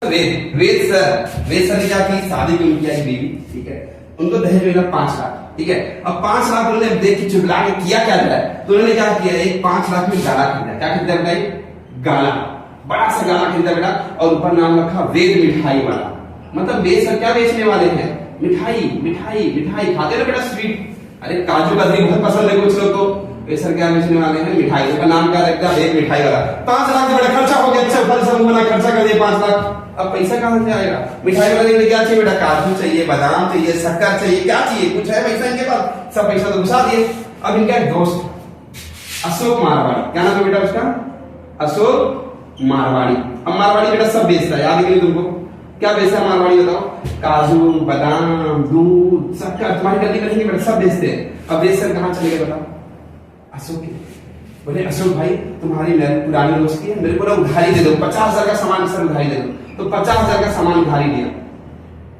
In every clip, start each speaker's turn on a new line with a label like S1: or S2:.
S1: वेद sir ने क्या की, शादी में उनकी आई बीवी, ठीक है, उनको दहेज मिला 5 लाख, ठीक है। अब 5 लाख उन्होंने देख के चुगला के किया क्या जाए, तो उन्होंने क्या किया, एक 5 लाख में गाला खरीदा। क्या खरीदा बेटा? गाला, बड़ा सा गाला खरीदा बेटा, और ऊपर नाम रखा वेद मिठाई वाला। मतलब वेद सर क्या बेचने वाले हैं? मिठाई मिठाई मिठाई खाते ना बेटा, स्वीट। अरे काजू कतली बहुत पसंद है कुछ लोग को, वेद सर क्या बेचने वाले हैं? मिठाई। का नाम क्या रखता है? वेद मिठाई वाला। 5 लाख से बड़ा खर्चा हो गया, अच्छा फल समूह वाला खर्चा कर दिया 5 लाख। अब पैसा कहां से आएगा? मिठाई वाले ने क्या चाहिए बेटा? काजू चाहिए, बादाम चाहिए, शक्कर चाहिए, क्या चाहिए? कुछ है पैसा इनके पास? सब पैसा तो घुसा दिए। अब इनका एक दोस्त अशोक मारवाड़ी, क्या नाम है बेटा उसका? अशोक मारवाड़ी। अब मारवाड़ी बेटा सब बेचता है, याद है तुमको? क्या बेचता है मारवाड़ी बताओ? काजू, बादाम, दूध, शक्कर, तुम्हारी गलती करेंगे बेटा, सब बेचते हैं। अब वेद सर कहां चले गए बताओ? अशोक के। बोले अशोक भाई तुम्हारी पुरानी दोस्ती है, मेरे को ना उधारी दे दो, 50,000 का सामान सर उधारी दे दो। तो 50,000 का सामान उधारी दिया,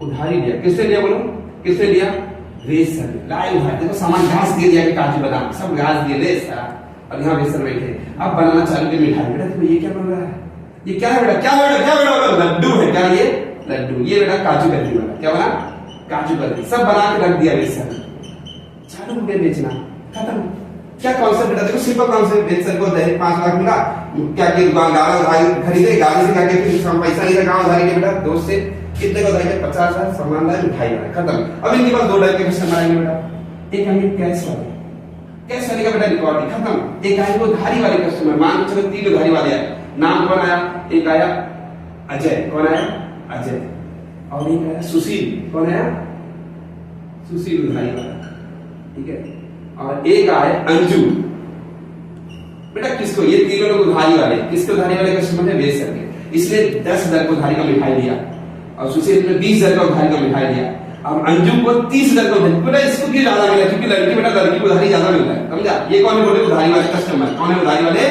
S1: उधारी दिया। किसने दिया बोलो? किसने दिया? वेद सर ने लाए उधारी। देखो सामान घास दे दिया कि काजू बादाम सब घास दिए ले सारा। और यहाँ वेद सर बैठे, अब बनाना चालू किया मिठाई। बेटा देखो ये क्या बन रहा है? ये क्या है बेटा? क्या है बेटा? क्या बेटा? लड्डू है। क्या ये? लड्डू। ये बेटा काजू कतली वाला। क्या बना? काजू कतली। सब बना के रख दिया वेद सर ने। चालू हो गया बेचना, खत्म। क्या कॉन्सेप्ट बेटा? देखो सिंपल कॉन्सेप्ट। वेद सर को दहेज 5 लाख मिला, क्या किया? दुकानदार उधारी खरीदे, गाड़ी से क्या किया? फिर पैसा नहीं रखा उधारी के बेटा दोस्त से। कितने का उधारी? 50,000 सामान लाए, मिठाई लाए, खत्म। अब इनके पास 2 टाइप के कस्टमर आएंगे बेटा। एक आएंगे कैश वाले, कैश वाले का बेटा रिकॉर्ड खत्म। एक आएंगे उधारी वाले कस्टमर, मान के चलो 3 उधारी वाले आए। नाम कौन आया? एक आया अजय। कौन आया? अजय। और एक आया सुशील। कौन आया? सुशील उधारी वाला, ठीक है। और एक आए अंजू। बेटा किसको? ये 3 लोग उधारी वाले। किसके उधारी वाले कस्टमर है? वेद सर के। इसलिए 10,000 को उधारी का मिठाई दिया, और सुशील ने 20,000 का उधारी का मिठाई दिया, और अंजू को 30,000 का उधारी। बेटा इसको क्यों ज्यादा मिला? क्योंकि लड़की बेटा लड़की को उधारी ज्यादा मिलता है, समझा? ये कौन है? बोले उधारी वाले कस्टमर। कौन है उधारी वाले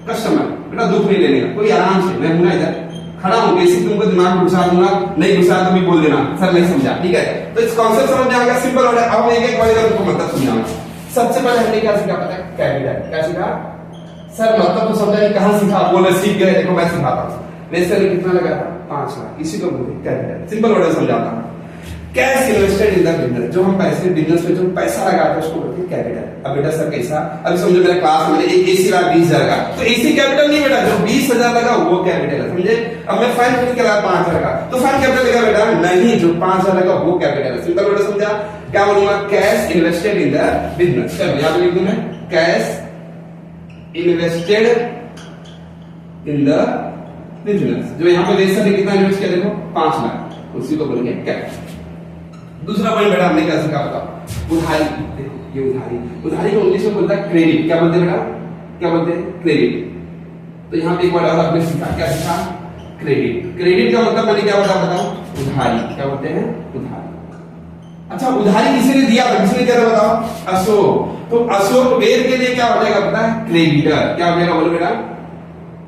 S1: कस्टमर? बेटा दुख नहीं लेने का, कोई आराम से। मैं हूं ना इधर खड़ा हूं, बेसिक तुमको दिमाग में घुसा दूंगा, नहीं घुसा तो भी बोल देना सर नहीं समझा, ठीक है? तो इस कॉन्सेप्ट समझ में आ गया, सिंपल हो गया। अब एक एक वर्ड तुमको मतलब समझाऊंगा। सबसे पहले हमने क्या सीखा पता है? कैपिटल। क्या सीखा सर? मतलब तो समझा नहीं, कहां सीखा? बोले सीख गए। देखो मैं सिखाता हूं। वेद सर ने कितना लगाया था? 5 लाख। इसी को बोलते कैपिटल। सिंपल वर्ड समझाता हूं। Cash invested in the business, जो हम पैसे बिजनेस में जो पैसा लगाते हैं उसको बोलते हैं कैपिटल। अब बेटा सर कैसा? अभी समझो मेरा क्लास में एक एसी लगा 20,000 का, तो एसी कैपिटल नहीं बेटा, जो 20,000 लगा वो कैपिटल है, समझे? अब मैं फैन खरीद के लाया 5,000 का, तो फैन कैपिटल लगा बेटा? नहीं, जो 5,000 लगा वो कैपिटल है। सिंपल वर्ड समझा? क्या बोलूंगा? Cash invested in the business. चलो यहां पे लिख दूं मैं, cash invested in the business. जो यहां पे वेद सर ने कितना इन्वेस्ट किया देखो? 5 लाख, उसी को बोलेंगे कैश। दूसरा पॉइंट बेटा हमने क्या सीखा बताओ? उधारी। देखो ये उधारी, उधारी को इंग्लिश में बोलता है क्रेडिट। क्या बोलते हैं बेटा? क्या बोलते हैं? क्रेडिट। तो यहाँ पे एक वर्ड और आपने सीखा, क्या सीखा? क्रेडिट। क्रेडिट का मतलब मैंने क्या बताओ? उधारी। क्या बोलते हैं? उधारी। अच्छा उधारी किसी ने दिया था? किसने दिया था बताओ? अशोक। तो अशोक वेद के लिए क्या हो जाएगा पता है? क्रेडिटर। क्या हो जाएगा बोलो बेटा?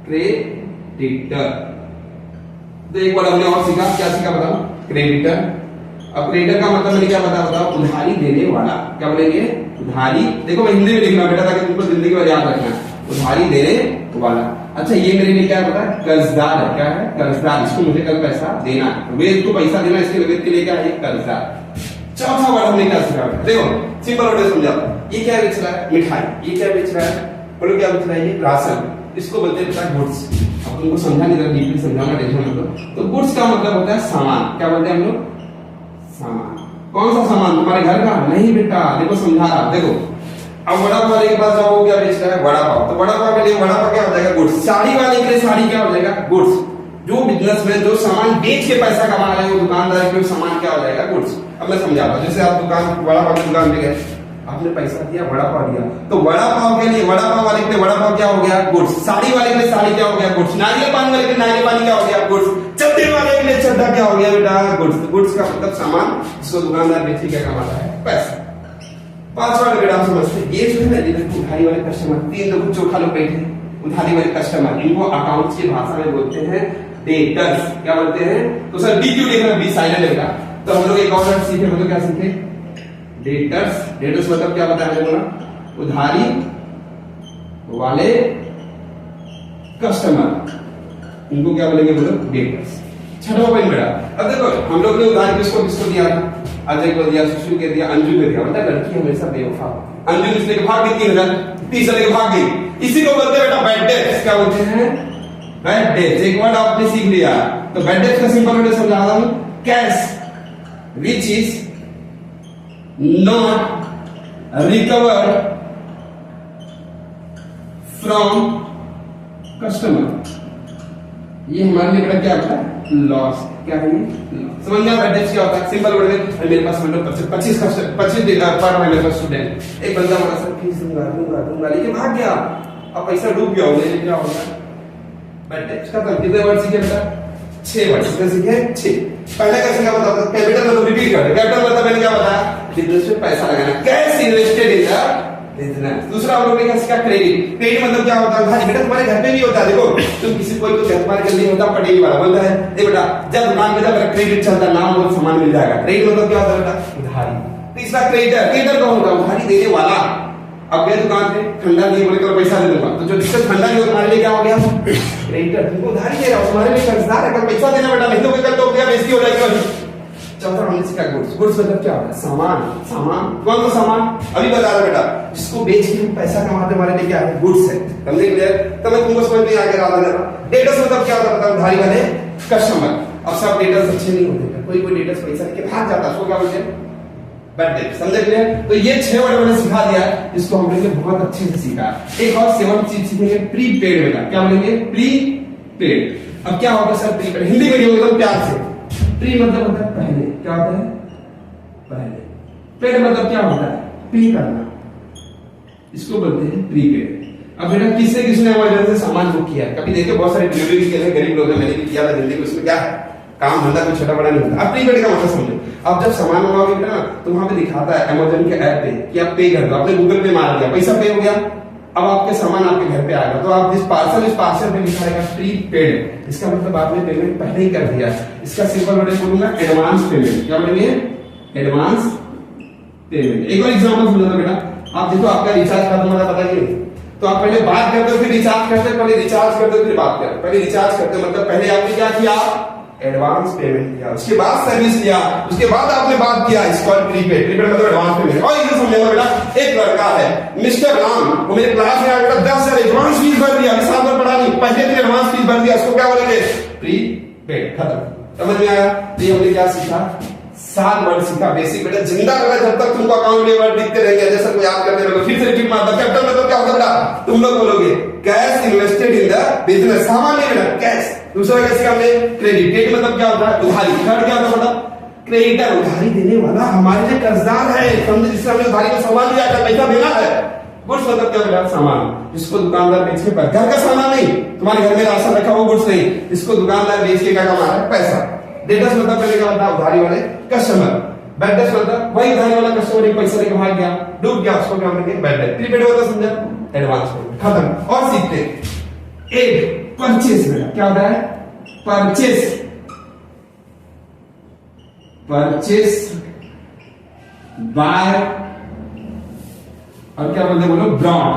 S1: क्रेडिटर। तो एक वर्ड हमने और सीखा, क्या सीखा बताओ? क्रेडिटर। अब क्रेडिटर का मतलब मैंने क्या बताओ? उधारी देने वाला। क्या बोलेंगे? उधारी। देखो मैं हिंदी में लिख रहा हूं बेटा, ताकि तुमको जिंदगी भर याद रखना है। उधारी देने वाला। अच्छा ये मेरे लिए क्या पता है? कर्जदार है। क्या है? कर्जदार। इसको मुझे कल पैसा देना है, वेद को पैसा देना, इसके वेद के लिए क्या है? कर्जदार। चौथा वर्ड हमने क्या सीखा? देखो सिंपल वर्ड समझा। ये क्या बेच रहा है? मिठाई। ये क्या बेच रहा है? बोलो क्या बेच रहा है? ये राशन। इसको बोलते हैं गुड्स। अब तुमको समझा नहीं, जरा डीपली समझाना, टेंशन मत लो। तो गुड्स का मतलब होता है सामान। क्या बोलते हैं हम लोग? सामान। कौन सा सामान? तुम्हारे घर का? नहीं बेटा, देखो समझा रहा। देखो अब वड़ा पाव वाले के पास जाओ, क्या बेच रहा है? वड़ा पाव। तो वड़ा पाव के लिए वड़ा पाव क्या हो जाएगा? गुड्स। साड़ी वाले के लिए साड़ी क्या हो जाएगा? गुड्स। जो बिजनेस में जो सामान बेच के पैसा कमा रहे हैं वो दुकानदार के सामान क्या हो जाएगा? गुड्स। अब मैं समझाता हूं। जैसे आप दुकान वड़ा पाव की दुकान पे गए, आपने पैसा दिया, वड़ा पाव दिया, तो वड़ा पाव के लिए वड़ा पाव वाले के लिए वड़ा पाव क्या हो गया? गुड्स। साड़ी वाले के लिए साड़ी क्या हो गया? गुड्स। नारियल पानी वाले के लिए नारियल पानी क्या हो गया? गुड्स। चड्डे वाले के लिए चड्डा क्या हो गया बेटा? गुड्स। गुड्स का मतलब सामान जिसको दुकानदार बेच के क्या कमाता है? पैसा। 5 वर्ड बेटा आप समझते? ये जो है ना उधारी वाले कस्टमर, 3 लोग चोखा लोग बैठे उधारी वाले कस्टमर, इनको अकाउंट्स की भाषा में बोलते हैं डेटर्स। क्या बोलते हैं? तो सर डी क्यों लिख रहे हैं? बी साइलेंट है बेटा। तो हम लोग एक और वर्ड सीखे, मतलब क्या सीखे? डेटर्स। डेटर्स मतलब क्या बताया मैंने बोला? उधारी वाले कस्टमर, इनको क्या बोलेंगे बोलो? डेटर्स। छठवां पॉइंट बेटा, अब देखो हम लोग ने उदाहरण किसको किसको दिया था, अजय को दिया, सुशील को दिया, अंजू को दिया, मतलब लड़की हमेशा बेवफा। अंजू इसलिए के भाग गई 3000, 30 लेके भाग गई, इसी को बोलते हैं बेटा बैड डेट। क्या बोलते हैं? Bad debt. एक वर्ड आपने सीख लिया, तो बैड डेट का सिंपल वर्ड समझा रहा हूं, cash which is not recovered from customer, ये हमारे लिए बेटा क्या होता है? लॉस। क्या है ये? समझ में? बैड डेट क्या होता है? सिंपल वर्ड में, मेरे पास मतलब 25 पर मेरे पास स्टूडेंट, एक बंदा बोला सर फीस दूंगा लेकिन भाग गया, अब पैसा डूब गया, उन्हें क्या होगा? Bad debt. खत्म। कितने वर्ड सीखे बेटा? 6 वर्ड। कितने सीखे? 6। पहले कैसे क्या बताता था? कैपिटल मतलब रिपीट कर, कैपिटल मतलब मैंने क्या बताया? बिजनेस में पैसा लगाना, cash invested in the business. दूसरा हम लोग ने क्या सीखा? क्रेडिट। क्रेडिट मतलब क्या होता है? भाई बेटा तुम्हारे घर पे भी होता है, देखो तुम किसी कोई तो घर पर के लिए होता पटेली वाला बोलता है ए बेटा जब दुकान में जब क्रेडिट चलता है नाम और सामान मिल जाएगा। क्रेडिट मतलब क्या होता है बेटा? उधारी। तीसरा क्रेडिटर। क्रेडिटर कौन होता है? उधारी देने वाला। अब गए दुकान पे, ठंडा नहीं बोले तो पैसा दे दूंगा, तो जो जिससे ठंडा नहीं हो तुम्हारे लिए क्या हो गया? क्रेडिटर। तुमको उधारी दे रहा हूं, तुम्हारे लिए कर्जदार है, कल पैसा देना बेटा, नहीं तो कल तो क्या बेइज्जती हो जाएगी। चौथा हमने सीखा गुड्स। गुड्स मतलब क्या होता है? सामान। सामान कौन सा सामान? अभी बता रहा बेटा, जिसको बेच के हम पैसा कमाते हमारे लिए क्या है? गुड्स है। समझे? क्लियर? तो मैं तुमको समझ में आ गया। डेटर्स मतलब क्या होता है? उधारी वाले कस्टमर। अब सब डेटर्स अच्छे नहीं होते, कोई डेटर्स पैसा लेके भाग जाता है, उसको क्या बोलते हैं? Bad debt. समझे? क्लियर? तो ये 6 वर्ड मैंने सिखा दिया, इसको हम लोग ने बहुत अच्छे से सीखा। एक और 7 चीज सीखेंगे, प्रीपेड बेटा। क्या बोलेंगे? प्रीपेड। अब क्या होगा सर प्रीपेड? हिंदी में एकदम प्यार से। प्री मतलब होता है पहले, क्या होता है? पहले। पेड मतलब क्या होता है? पे करना, इसको बोलते हैं प्रीपेड। अब बेटा किसने इमरजेंसी सामान बुक किया है? कभी देखे बहुत सारे डिलीवरी किए हैं, गरीब लोग हैं, मैंने भी किया था जिंदगी में, उसमें क्या है? काम धंधा कोई छोटा बड़ा नहीं होता। अब प्रीपेड का मतलब समझो, अब जब सामान मंगाओगे बेटा तो वहां पे दिखाता है अमेज़न के ऐप पे कि आप पे कर दो, आपने गूगल पे मार दिया, पैसा पे हो गया, अब आपके सामान आपके घर पे आएगा, तो आप इस पार्सल पे लिखा रहेगा प्रीपेड। इसका मतलब आपने पेमेंट पहले ही कर दिया। इसका सिंपल वर्ड बोलूंगा एडवांस पेमेंट। क्या बोलेंगे? Advance payment. एक और एग्जांपल सुनो बेटा, आप देखो आपका रिचार्ज का तुम्हारा पता नहीं, तो आप पहले बात करते हो फिर रिचार्ज करते हो, पहले रिचार्ज करते हो फिर बात करते हो। पहले रिचार्ज करते हो मतलब पहले आपने क्या किया? एडवांस पेमेंट किया, उसके बाद सर्विस लिया, उसके बाद आपने बात किया, इसको प्रीपेड। प्रीपेड मतलब एडवांस पेमेंट। और ये समझेगा बेटा, एक लड़का है मिस्टर राम, वो मेरे क्लास में आया बेटा, 10,000 एडवांस फीस भर दिया, साल भर पढ़ा नहीं, पहले दिन एडवांस फीस भर दिया, उसको क्या बोलेंगे? प्रीपेड। खत्म। समझ में आया? तो ये हमने क्या सीखा? 7 वर्ड सीखा बेसिक बेटा। जिंदा रहा जब तक तुमको अकाउंट में वर्ड दिखते रहेंगे, जैसा कोई याद करते रहोगे, फिर से रिपीट मारता। कैपिटल मतलब क्या होता है बेटा? तुम लोग बोलोगे cash invested in the business, सामान नहीं बेटा, कैश। दूसरा कैसे हमने? क्रेडिट। क्रेडिट मतलब क्या होता है? उधारी। थर्ड क्या होता है बेटा? क्रेडिटर, उधारी देने वाला, हमारे लिए कर्जदार है, समझे? जिससे हमने उधारी का सामान लिया था, पैसा देना है। गुड्स मतलब क्या बेटा? सामान, जिसको दुकानदार बेच के, घर का सामान नहीं, तुम्हारे घर में राशन रखा वो गुड्स नहीं, इसको दुकानदार बेच के क्या कमा रहा है? पैसा। डेटर्स मतलब पहले क्या होता है? उधारी वाले कस्टमर। बैड डेट मतलब वही उधारी वाला कस्टमर एक पैसा लेके भाग गया, डूब गया, उसको क्या बोलेंगे? Bad debt. प्रीपेड होता है, समझा? Advance payment. खत्म। और सीखते एक परचेस में क्या होता है? परचेस। परचेस बाय और क्या बोलते हैं बोलो? ब्रॉड।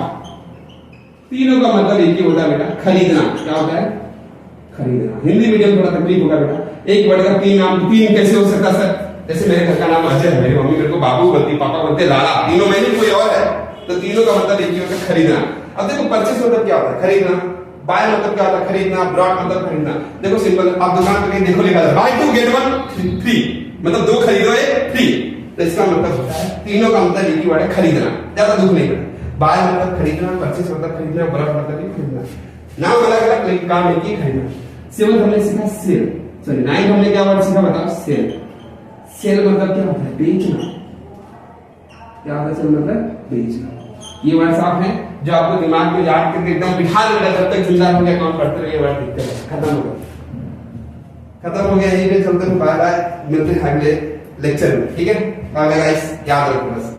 S1: तीनों का मतलब एक ही होता है बेटा, खरीदना। क्या होता है? खरीदना। हिंदी मीडियम थोड़ा तकलीफ होगा बेटा, एक वर्ड का 3 नाम, 3 कैसे हो सकता सर? जैसे मेरे घर का नाम अजय है, मेरी मम्मी मेरे को बाबू बोलती, पापा बोलते लाला, तीनों में नहीं कोई और है, तो तीनों का मतलब एक ही होता है, खरीदना। अब देखो परचेस मतलब क्या होता है? खरीदना। बाय मतलब क्या होता है? खरीदना। ब्रॉड मतलब खरीदना। देखो सिंपल, आप दुकान पे देखो लिखा है बाय 2 get 1 फ्री, मतलब 2 खरीदो 1 फ्री। तो इसका मतलब होता है तीनों का मतलब एक ही वर्ड है, खरीदना। ज्यादा दुख नहीं पड़ता। बाय मतलब खरीदना, परचेस मतलब खरीदना, ब्रॉड मतलब खरीदना। नाम अलग अलग लेकिन काम एक ही, खरीदना। 7 हमने सीखा सेल, सॉरी 9 हमने क्या वर्ड सीखा बताओ? सेल। सेल मतलब क्या होता है? बेचना। क्या होता है सेल मतलब? बेचना। ये वर्ड साफ है, जो आपको दिमाग में याद करके एकदम बिठा लेगा, जब तक जिंदा रहोगे अकाउंट पढ़ते रहिए, वर्ड दिखते रहे। खत्म हो गया, खत्म हो गया। यही पे चलते हैं, बाय बाय, मिलते हैं अगले लेक्चर में, ठीक है? बाय बाय गाइस, याद रखो बस।